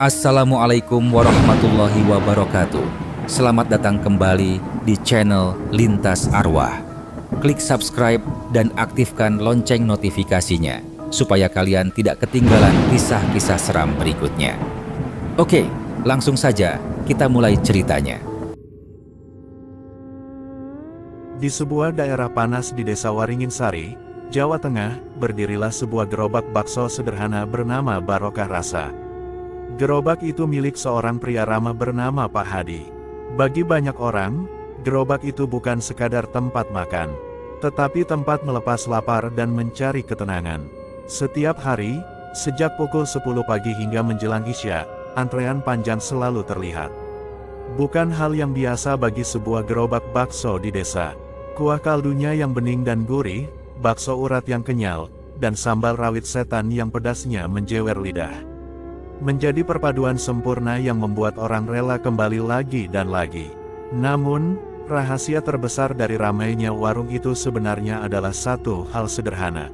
Assalamualaikum warahmatullahi wabarakatuh. Selamat datang kembali di channel Lintas Arwah. Klik subscribe dan aktifkan lonceng notifikasinya supaya kalian tidak ketinggalan kisah-kisah seram berikutnya. Oke, langsung saja kita mulai ceritanya. Di sebuah daerah panas di Desa Waringinsari, Jawa Tengah, berdirilah sebuah gerobak bakso sederhana bernama Barokah Rasa. Gerobak itu milik seorang pria ramah bernama Pak Hadi. Bagi banyak orang, gerobak itu bukan sekadar tempat makan, tetapi tempat melepas lapar dan mencari ketenangan. Setiap hari, sejak pukul 10 pagi hingga menjelang Isya, antrean panjang selalu terlihat. Bukan hal yang biasa bagi sebuah gerobak bakso di desa. Kuah kaldunya yang bening dan gurih, bakso urat yang kenyal, dan sambal rawit setan yang pedasnya menjewer lidah. Menjadi perpaduan sempurna yang membuat orang rela kembali lagi dan lagi. Namun, rahasia terbesar dari ramainya warung itu sebenarnya adalah satu hal sederhana.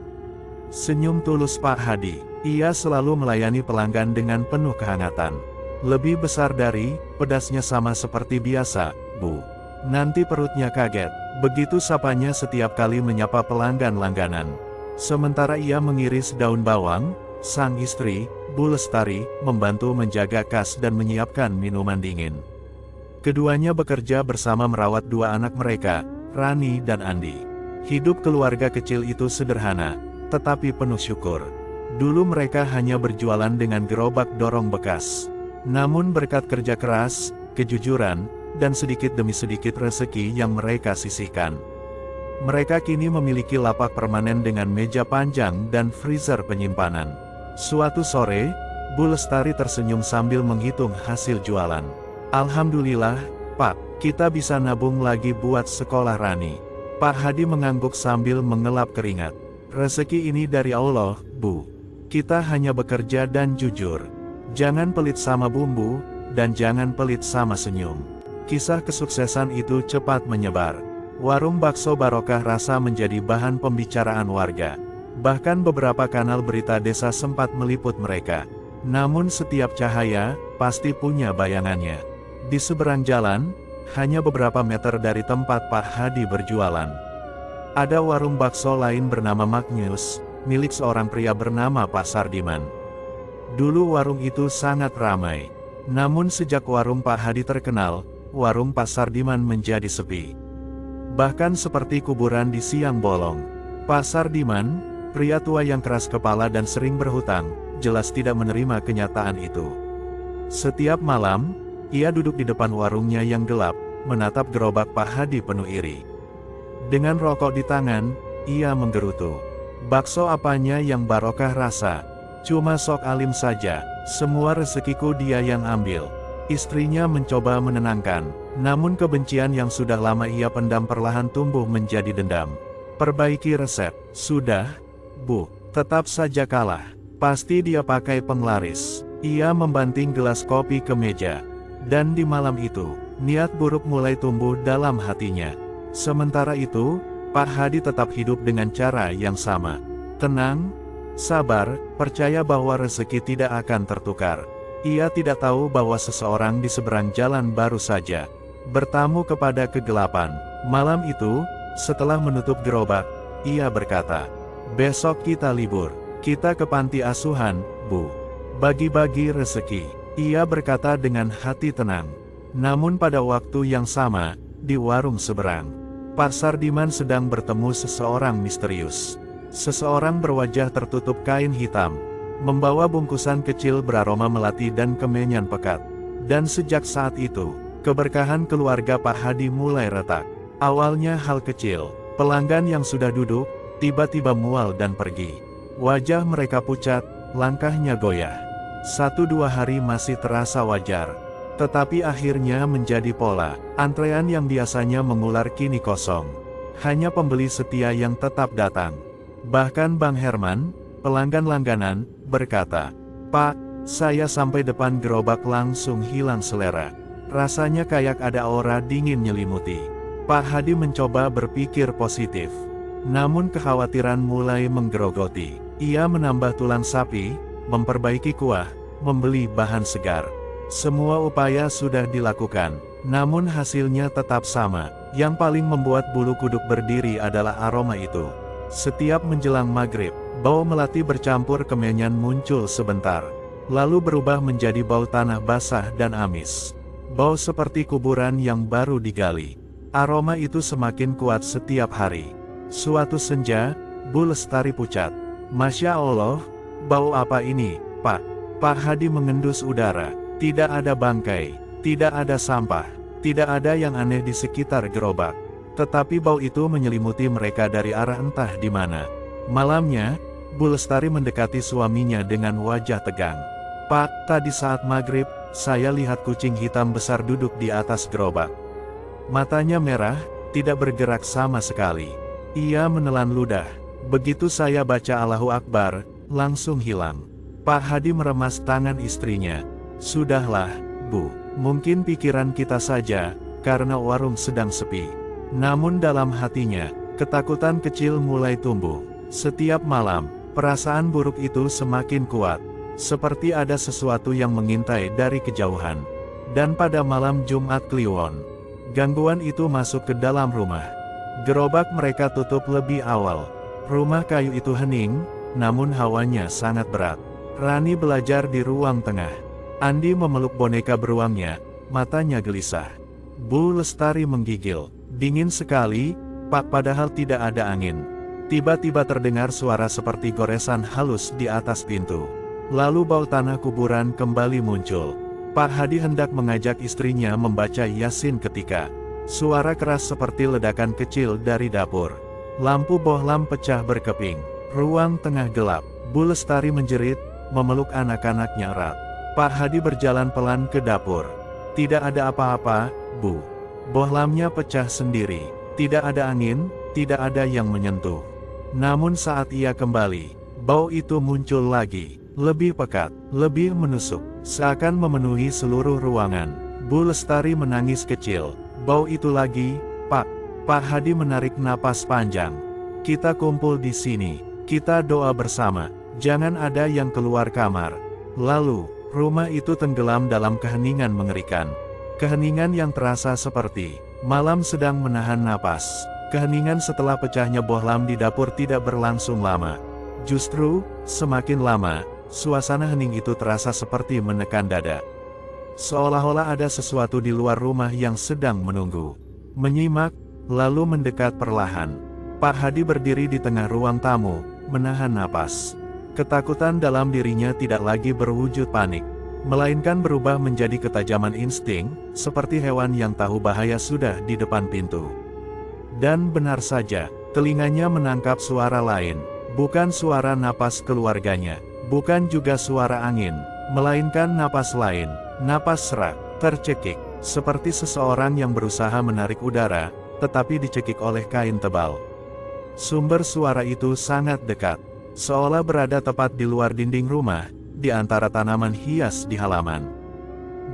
Senyum tulus Pak Hadi. Ia selalu melayani pelanggan dengan penuh kehangatan. Lebih besar dari, pedasnya sama seperti biasa, Bu. Nanti perutnya kaget. Begitu sapanya setiap kali menyapa pelanggan langganan. Sementara ia mengiris daun bawang, sang istri, Bu Lestari, membantu menjaga kas dan menyiapkan minuman dingin. Keduanya bekerja bersama merawat dua anak mereka, Rani dan Andi. Hidup keluarga kecil itu sederhana, tetapi penuh syukur. Dulu mereka hanya berjualan dengan gerobak dorong bekas. Namun berkat kerja keras, kejujuran, dan sedikit demi sedikit rezeki yang mereka sisihkan, mereka kini memiliki lapak permanen dengan meja panjang dan freezer penyimpanan. Suatu sore, Bu Lestari tersenyum sambil menghitung hasil jualan. Alhamdulillah, Pak, kita bisa nabung lagi buat sekolah Rani. Pak Hadi mengangguk sambil mengelap keringat. Rezeki ini dari Allah, Bu. Kita hanya bekerja dan jujur. Jangan pelit sama bumbu, dan jangan pelit sama senyum. Kisah kesuksesan itu cepat menyebar. Warung bakso Barokah Rasa menjadi bahan pembicaraan warga. Bahkan beberapa kanal berita desa sempat meliput mereka. Namun setiap cahaya, pasti punya bayangannya. Di seberang jalan, hanya beberapa meter dari tempat Pak Hadi berjualan, ada warung bakso lain bernama Magnus, milik seorang pria bernama Pak Sardiman. Dulu warung itu sangat ramai. Namun sejak warung Pak Hadi terkenal, warung Pak Sardiman menjadi sepi. Bahkan seperti kuburan di siang bolong. Pak Sardiman, pria tua yang keras kepala dan sering berhutang, jelas tidak menerima kenyataan itu. Setiap malam, ia duduk di depan warungnya yang gelap, menatap gerobak Pak Hadi penuh iri. Dengan rokok di tangan, ia menggerutu. Bakso apanya yang Barokah Rasa? Cuma sok alim saja, semua rezekiku dia yang ambil. Istrinya mencoba menenangkan, namun kebencian yang sudah lama ia pendam perlahan tumbuh menjadi dendam. Perbaiki resep, sudah, Bu, tetap saja kalah. Pasti dia pakai penglaris. Ia membanting gelas kopi ke meja. Dan di malam itu, niat buruk mulai tumbuh dalam hatinya. Sementara itu, Pak Hadi tetap hidup dengan cara yang sama. Tenang, sabar, percaya bahwa rezeki tidak akan tertukar. Ia tidak tahu bahwa seseorang di seberang jalan baru saja bertamu kepada kegelapan. Malam itu, setelah menutup gerobak, ia berkata, "Besok kita libur. Kita ke panti asuhan, Bu. Bagi-bagi rezeki." Ia berkata dengan hati tenang. Namun pada waktu yang sama, di warung seberang, Pak Sardiman sedang bertemu seseorang misterius. Seseorang berwajah tertutup kain hitam, membawa bungkusan kecil beraroma melati dan kemenyan pekat. Dan sejak saat itu, keberkahan keluarga Pak Hadi mulai retak. Awalnya hal kecil, pelanggan yang sudah duduk, tiba-tiba mual dan pergi. Wajah mereka pucat, langkahnya goyah. 1-2 hari masih terasa wajar. Tetapi akhirnya menjadi pola. Antrean yang biasanya mengular kini kosong. Hanya pembeli setia yang tetap datang. Bahkan Bang Herman, pelanggan langganan, berkata, "Pak, saya sampai depan gerobak langsung hilang selera. Rasanya kayak ada aura dingin nyelimuti." Pak Hadi mencoba berpikir positif. Namun kekhawatiran mulai menggerogoti. Ia menambah tulang sapi, memperbaiki kuah, membeli bahan segar. Semua upaya sudah dilakukan, namun hasilnya tetap sama. Yang paling membuat bulu kuduk berdiri adalah aroma itu. Setiap menjelang maghrib, bau melati bercampur kemenyan muncul sebentar, lalu berubah menjadi bau tanah basah dan amis. Bau seperti kuburan yang baru digali. Aroma itu semakin kuat setiap hari. Suatu senja, Bu Lestari pucat. "Masya Allah, bau apa ini, Pak?" Pak Hadi mengendus udara. Tidak ada bangkai, tidak ada sampah, tidak ada yang aneh di sekitar gerobak. Tetapi bau itu menyelimuti mereka dari arah entah di mana. Malamnya, Bu Lestari mendekati suaminya dengan wajah tegang. "Pak, tadi saat maghrib, saya lihat kucing hitam besar duduk di atas gerobak. Matanya merah, tidak bergerak sama sekali. Ia menelan ludah. Begitu saya baca Allahu Akbar, langsung hilang." Pak Hadi meremas tangan istrinya. "Sudahlah, Bu, mungkin pikiran kita saja, karena warung sedang sepi." Namun dalam hatinya, ketakutan kecil mulai tumbuh. Setiap malam, perasaan buruk itu semakin kuat, seperti ada sesuatu yang mengintai dari kejauhan. Dan pada malam Jumat Kliwon, gangguan itu masuk ke dalam rumah. Gerobak mereka tutup lebih awal. Rumah kayu itu hening, namun hawanya sangat berat. Rani belajar di ruang tengah. Andi memeluk boneka beruangnya, matanya gelisah. Bu Lestari menggigil. "Dingin sekali, Pak, padahal tidak ada angin." Tiba-tiba terdengar suara seperti goresan halus di atas pintu. Lalu bau tanah kuburan kembali muncul. Pak Hadi hendak mengajak istrinya membaca Yasin ketika suara keras seperti ledakan kecil dari dapur. Lampu bohlam pecah berkeping. Ruang tengah gelap. Bu Lestari menjerit, memeluk anak-anaknya erat. Pak Hadi berjalan pelan ke dapur. "Tidak ada apa-apa, Bu." Bohlamnya pecah sendiri. Tidak ada angin, tidak ada yang menyentuh. Namun saat ia kembali, bau itu muncul lagi. Lebih pekat, lebih menusuk, seakan memenuhi seluruh ruangan. Bu Lestari menangis kecil. "Bau itu lagi, Pak." Pak Hadi menarik napas panjang. "Kita kumpul di sini. Kita doa bersama. Jangan ada yang keluar kamar." Lalu, rumah itu tenggelam dalam keheningan mengerikan. Keheningan yang terasa seperti malam sedang menahan napas. Keheningan setelah pecahnya bohlam di dapur tidak berlangsung lama. Justru, semakin lama, suasana hening itu terasa seperti menekan dada. Seolah-olah ada sesuatu di luar rumah yang sedang menunggu. Menyimak, lalu mendekat perlahan. Pak Hadi berdiri di tengah ruang tamu, menahan napas. Ketakutan dalam dirinya tidak lagi berwujud panik, melainkan berubah menjadi ketajaman insting, seperti hewan yang tahu bahaya sudah di depan pintu. Dan benar saja, telinganya menangkap suara lain, bukan suara napas keluarganya, bukan juga suara angin, melainkan napas lain, napas serak, tercekik, seperti seseorang yang berusaha menarik udara, tetapi dicekik oleh kain tebal. Sumber suara itu sangat dekat, seolah berada tepat di luar dinding rumah, di antara tanaman hias di halaman.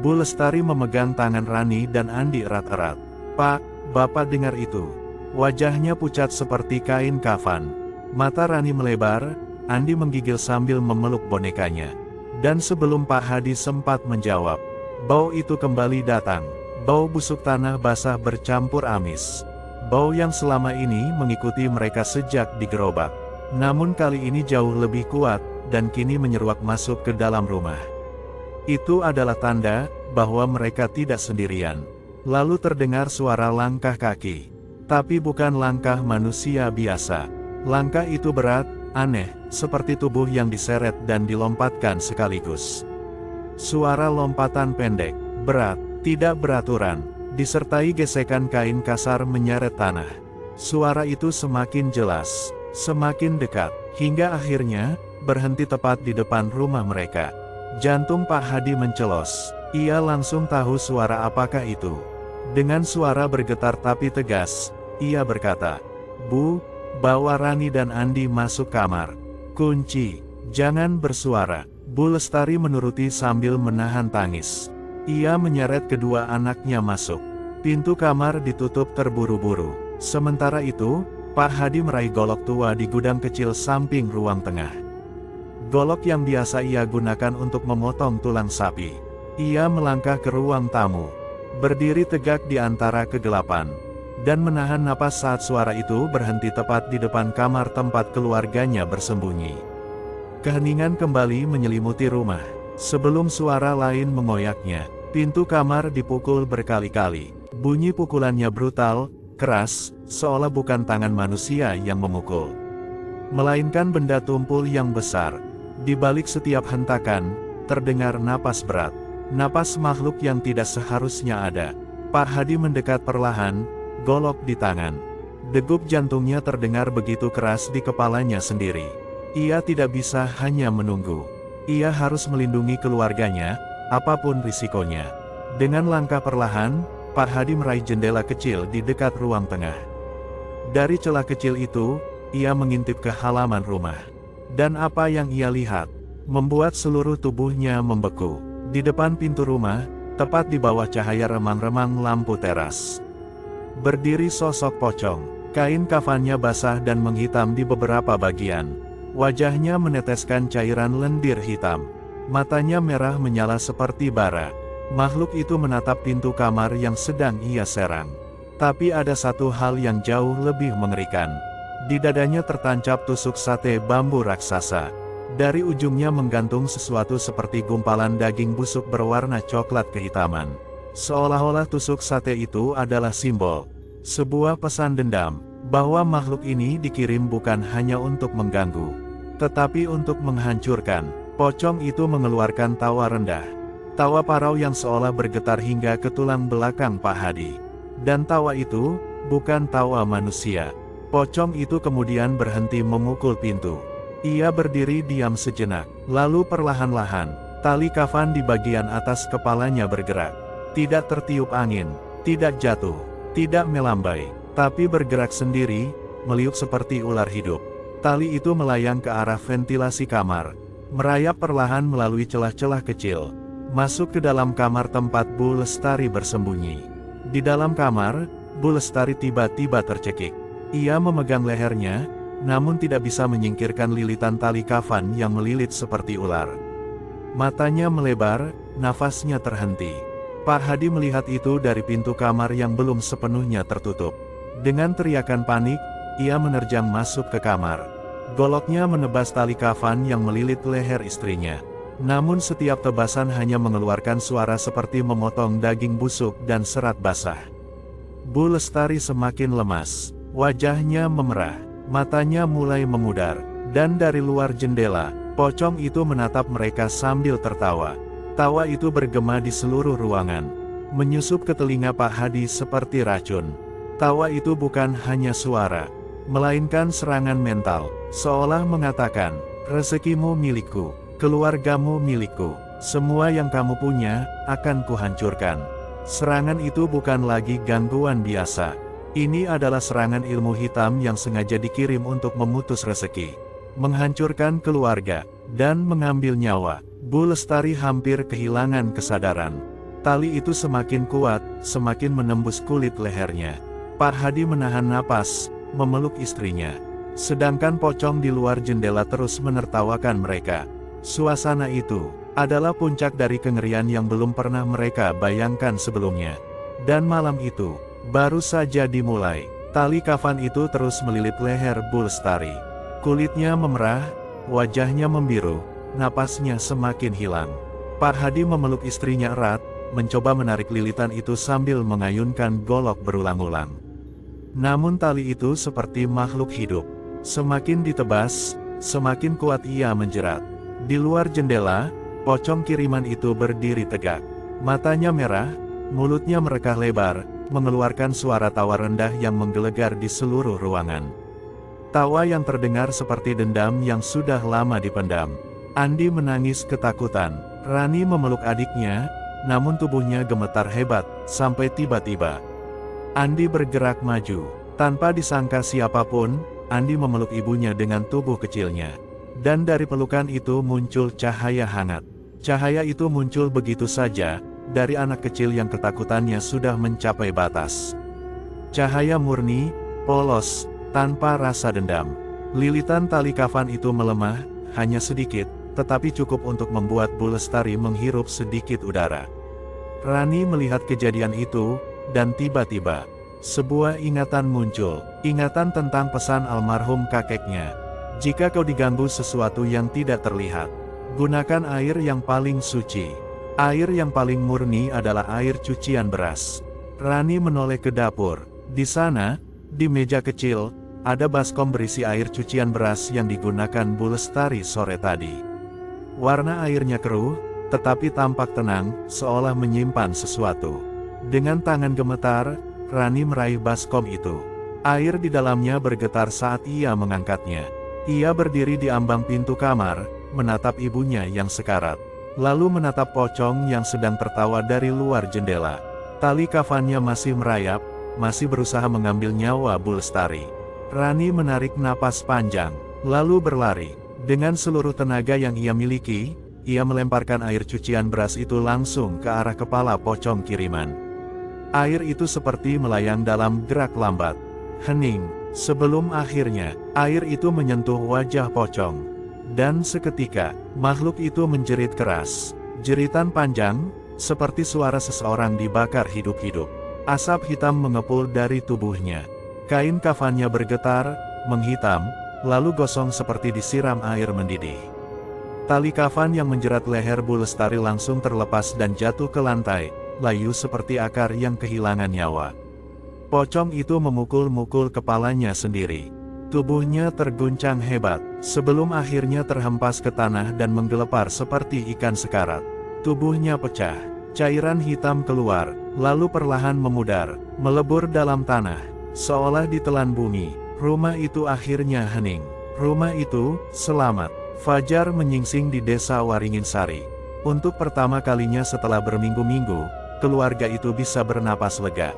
Bu Lestari memegang tangan Rani dan Andi erat-erat. "Pak, Bapak dengar itu?" Wajahnya pucat seperti kain kafan. Mata Rani melebar, Andi menggigil sambil memeluk bonekanya. Dan sebelum Pak Hadi sempat menjawab, bau itu kembali datang. Bau busuk tanah basah bercampur amis. Bau yang selama ini mengikuti mereka sejak di gerobak. Namun kali ini jauh lebih kuat, dan kini menyeruak masuk ke dalam rumah. Itu adalah tanda bahwa mereka tidak sendirian. Lalu terdengar suara langkah kaki. Tapi bukan langkah manusia biasa. Langkah itu berat, aneh, seperti tubuh yang diseret dan dilompatkan sekaligus. Suara lompatan pendek, berat, tidak beraturan, disertai gesekan kain kasar menyeret tanah. Suara itu semakin jelas, semakin dekat, hingga akhirnya berhenti tepat di depan rumah mereka. Jantung Pak Hadi mencelos. Ia langsung tahu suara apakah itu. Dengan suara bergetar tapi tegas, ia berkata, "Bu, bawa Rani dan Andi masuk kamar. Kunci, jangan bersuara." Bu Lestari menuruti sambil menahan tangis. Ia menyeret kedua anaknya masuk. Pintu kamar ditutup terburu-buru. Sementara itu, Pak Hadi meraih golok tua di gudang kecil samping ruang tengah. golok yang biasa ia gunakan untuk memotong tulang sapi. Ia melangkah ke ruang tamu, berdiri tegak di antara kegelapan, dan menahan napas saat suara itu berhenti tepat di depan kamar tempat keluarganya bersembunyi. Keheningan kembali menyelimuti rumah. Sebelum suara lain mengoyaknya, pintu kamar dipukul berkali-kali. Bunyi pukulannya brutal, keras, seolah bukan tangan manusia yang memukul, melainkan benda tumpul yang besar. Di balik setiap hentakan, terdengar napas berat. Napas makhluk yang tidak seharusnya ada. Pak Hadi mendekat perlahan, golok di tangan. Degup jantungnya terdengar begitu keras di kepalanya sendiri. Ia tidak bisa hanya menunggu. Ia harus melindungi keluarganya, apapun risikonya. Dengan langkah perlahan, Pak Hadi meraih jendela kecil di dekat ruang tengah. Dari celah kecil itu, ia mengintip ke halaman rumah. Dan apa yang ia lihat, membuat seluruh tubuhnya membeku. Di depan pintu rumah, tepat di bawah cahaya remang-remang lampu teras, berdiri sosok pocong. Kain kafannya basah dan menghitam di beberapa bagian. Wajahnya meneteskan cairan lendir hitam. Matanya merah menyala seperti bara. Makhluk itu menatap pintu kamar yang sedang ia serang. Tapi ada satu hal yang jauh lebih mengerikan. Di dadanya tertancap tusuk sate bambu raksasa. Dari ujungnya menggantung sesuatu seperti gumpalan daging busuk berwarna coklat kehitaman. Seolah-olah tusuk sate itu adalah simbol sebuah pesan dendam, bahwa makhluk ini dikirim bukan hanya untuk mengganggu, tetapi untuk menghancurkan. Pocong itu mengeluarkan tawa rendah. Tawa parau yang seolah bergetar hingga ke tulang belakang Pak Hadi. Dan tawa itu, bukan tawa manusia. Pocong itu kemudian berhenti memukul pintu. Ia berdiri diam sejenak, lalu perlahan-lahan, tali kafan di bagian atas kepalanya bergerak. Tidak tertiup angin, tidak jatuh, tidak melambai, tapi bergerak sendiri, meliuk seperti ular hidup. Tali itu melayang ke arah ventilasi kamar, merayap perlahan melalui celah-celah kecil, masuk ke dalam kamar tempat Bu Lestari bersembunyi. Di dalam kamar, Bu Lestari tiba-tiba tercekik. Ia memegang lehernya, namun tidak bisa menyingkirkan lilitan tali kafan yang melilit seperti ular. Matanya melebar, nafasnya terhenti. Pak Hadi melihat itu dari pintu kamar yang belum sepenuhnya tertutup. Dengan teriakan panik, ia menerjang masuk ke kamar. Goloknya menebas tali kafan yang melilit leher istrinya. Namun setiap tebasan hanya mengeluarkan suara seperti memotong daging busuk dan serat basah. Bu Lestari semakin lemas. Wajahnya memerah, matanya mulai memudar. Dan dari luar jendela, pocong itu menatap mereka sambil tertawa. Tawa itu bergema di seluruh ruangan, menyusup ke telinga Pak Hadi seperti racun. Tawa itu bukan hanya suara, melainkan serangan mental, seolah mengatakan, rezekimu milikku, keluargamu milikku, semua yang kamu punya, akan kuhancurkan. Serangan itu bukan lagi gangguan biasa. Ini adalah serangan ilmu hitam yang sengaja dikirim untuk memutus rezeki, menghancurkan keluarga, dan mengambil nyawa. Bu Lestari hampir kehilangan kesadaran. Tali itu semakin kuat, semakin menembus kulit lehernya. Pak Hadi menahan napas, memeluk istrinya. Sedangkan pocong di luar jendela terus menertawakan mereka. Suasana itu adalah puncak dari kengerian yang belum pernah mereka bayangkan sebelumnya. Dan malam itu baru saja dimulai. Tali kafan itu terus melilit leher Bu Lestari. Kulitnya memerah, wajahnya membiru, napasnya semakin hilang. Pak Hadi memeluk istrinya erat, mencoba menarik lilitan itu sambil mengayunkan golok berulang-ulang. Namun tali itu seperti makhluk hidup. Semakin ditebas, semakin kuat ia menjerat. Di luar jendela, pocong kiriman itu berdiri tegak. Matanya merah, mulutnya merekah lebar, mengeluarkan suara tawa rendah yang menggelegar di seluruh ruangan. Tawa yang terdengar seperti dendam yang sudah lama dipendam. Andi menangis ketakutan. Rani memeluk adiknya, namun tubuhnya gemetar hebat, sampai tiba-tiba Andi bergerak maju. Tanpa disangka siapapun, Andi memeluk ibunya dengan tubuh kecilnya. Dan dari pelukan itu muncul cahaya hangat. Cahaya itu muncul begitu saja, dari anak kecil yang ketakutannya sudah mencapai batas. Cahaya murni, polos, tanpa rasa dendam. Lilitan tali kafan itu melemah, hanya sedikit, tetapi cukup untuk membuat Bu Lestari menghirup sedikit udara. Rani melihat kejadian itu, dan tiba-tiba, sebuah ingatan muncul, ingatan tentang pesan almarhum kakeknya. Jika kau diganggu sesuatu yang tidak terlihat, gunakan air yang paling suci. Air yang paling murni adalah air cucian beras. Rani menoleh ke dapur. Di sana, di meja kecil, ada baskom berisi air cucian beras yang digunakan Bu Lestari sore tadi. Warna airnya keruh, tetapi tampak tenang, seolah menyimpan sesuatu. Dengan tangan gemetar, Rani meraih baskom itu. Air di dalamnya bergetar saat ia mengangkatnya. Ia berdiri di ambang pintu kamar, menatap ibunya yang sekarat. Lalu menatap pocong yang sedang tertawa dari luar jendela. Tali kafannya masih merayap, masih berusaha mengambil nyawa Bu Lestari. Rani menarik napas panjang, lalu berlari. Dengan seluruh tenaga yang ia miliki, ia melemparkan air cucian beras itu langsung ke arah kepala pocong kiriman. Air itu seperti melayang dalam gerak lambat, hening, sebelum akhirnya, air itu menyentuh wajah pocong. Dan seketika, makhluk itu menjerit keras. Jeritan panjang, seperti suara seseorang dibakar hidup-hidup. Asap hitam mengepul dari tubuhnya. Kain kafannya bergetar, menghitam, lalu gosong seperti disiram air mendidih. Tali kafan yang menjerat leher Bu Lestari langsung terlepas dan jatuh ke lantai, layu seperti akar yang kehilangan nyawa. Pocong itu memukul-mukul kepalanya sendiri. Tubuhnya terguncang hebat, sebelum akhirnya terhempas ke tanah dan menggelepar seperti ikan sekarat. Tubuhnya pecah, cairan hitam keluar, lalu perlahan memudar, melebur dalam tanah, seolah ditelan bumi. Rumah itu akhirnya hening. Rumah itu selamat. Fajar menyingsing di desa Waringin Sari. Untuk pertama kalinya setelah berminggu-minggu, keluarga itu bisa bernapas lega.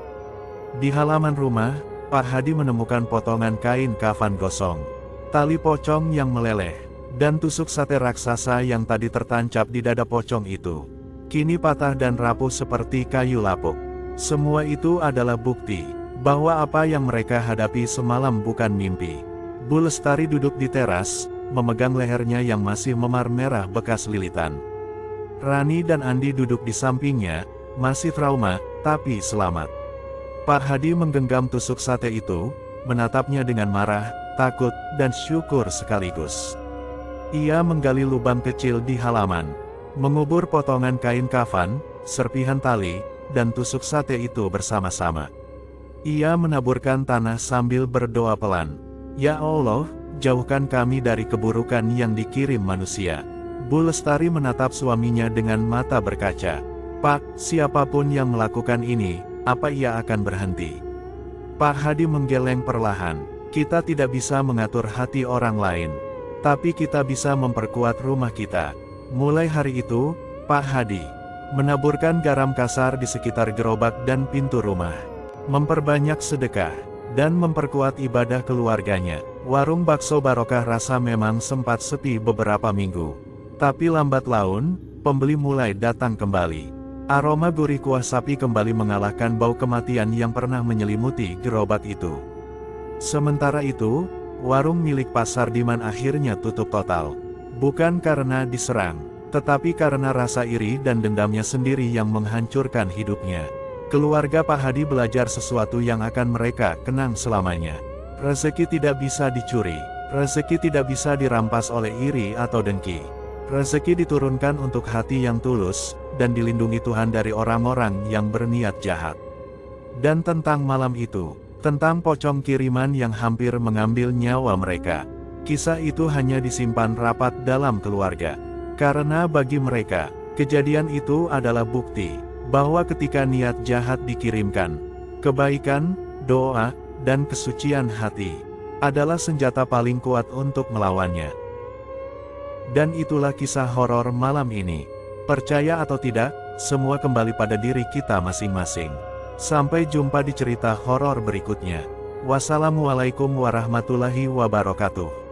Di halaman rumah, Pak Hadi menemukan potongan kain kafan gosong, tali pocong yang meleleh, dan tusuk sate raksasa yang tadi tertancap di dada pocong itu. Kini patah dan rapuh seperti kayu lapuk. Semua itu adalah bukti bahwa apa yang mereka hadapi semalam bukan mimpi. Bu Lestari duduk di teras, memegang lehernya yang masih memar merah bekas lilitan. Rani dan Andi duduk di sampingnya, masih trauma, tapi selamat. Pak Hadi menggenggam tusuk sate itu, menatapnya dengan marah, takut, dan syukur sekaligus. Ia menggali lubang kecil di halaman, mengubur potongan kain kafan, serpihan tali, dan tusuk sate itu bersama-sama. Ia menaburkan tanah sambil berdoa pelan. Ya Allah, jauhkan kami dari keburukan yang dikirim manusia. Bu Lestari menatap suaminya dengan mata berkaca. Pak, siapapun yang melakukan ini, apa ia akan berhenti? Pak Hadi menggeleng perlahan. Kita tidak bisa mengatur hati orang lain, tapi kita bisa memperkuat rumah kita. Mulai hari itu, Pak Hadi menaburkan garam kasar di sekitar gerobak dan pintu rumah, memperbanyak sedekah, dan memperkuat ibadah keluarganya. Warung bakso Barokah Rasa memang sempat sepi beberapa minggu. Tapi lambat laun, pembeli mulai datang kembali. Aroma gurih kuah sapi kembali mengalahkan bau kematian yang pernah menyelimuti gerobak itu. Sementara itu, warung milik Pak Sardiman akhirnya tutup total. Bukan karena diserang, tetapi karena rasa iri dan dendamnya sendiri yang menghancurkan hidupnya. Keluarga Pak Hadi belajar sesuatu yang akan mereka kenang selamanya. Rezeki tidak bisa dicuri, rezeki tidak bisa dirampas oleh iri atau dengki. Rezeki diturunkan untuk hati yang tulus, dan dilindungi Tuhan dari orang-orang yang berniat jahat. Dan tentang malam itu, tentang pocong kiriman yang hampir mengambil nyawa mereka, kisah itu hanya disimpan rapat dalam keluarga. Karena bagi mereka, kejadian itu adalah bukti bahwa ketika niat jahat dikirimkan, kebaikan, doa, dan kesucian hati adalah senjata paling kuat untuk melawannya. Dan itulah kisah horor malam ini. Percaya atau tidak, semua kembali pada diri kita masing-masing. Sampai jumpa di cerita horor berikutnya. Wassalamualaikum warahmatullahi wabarakatuh.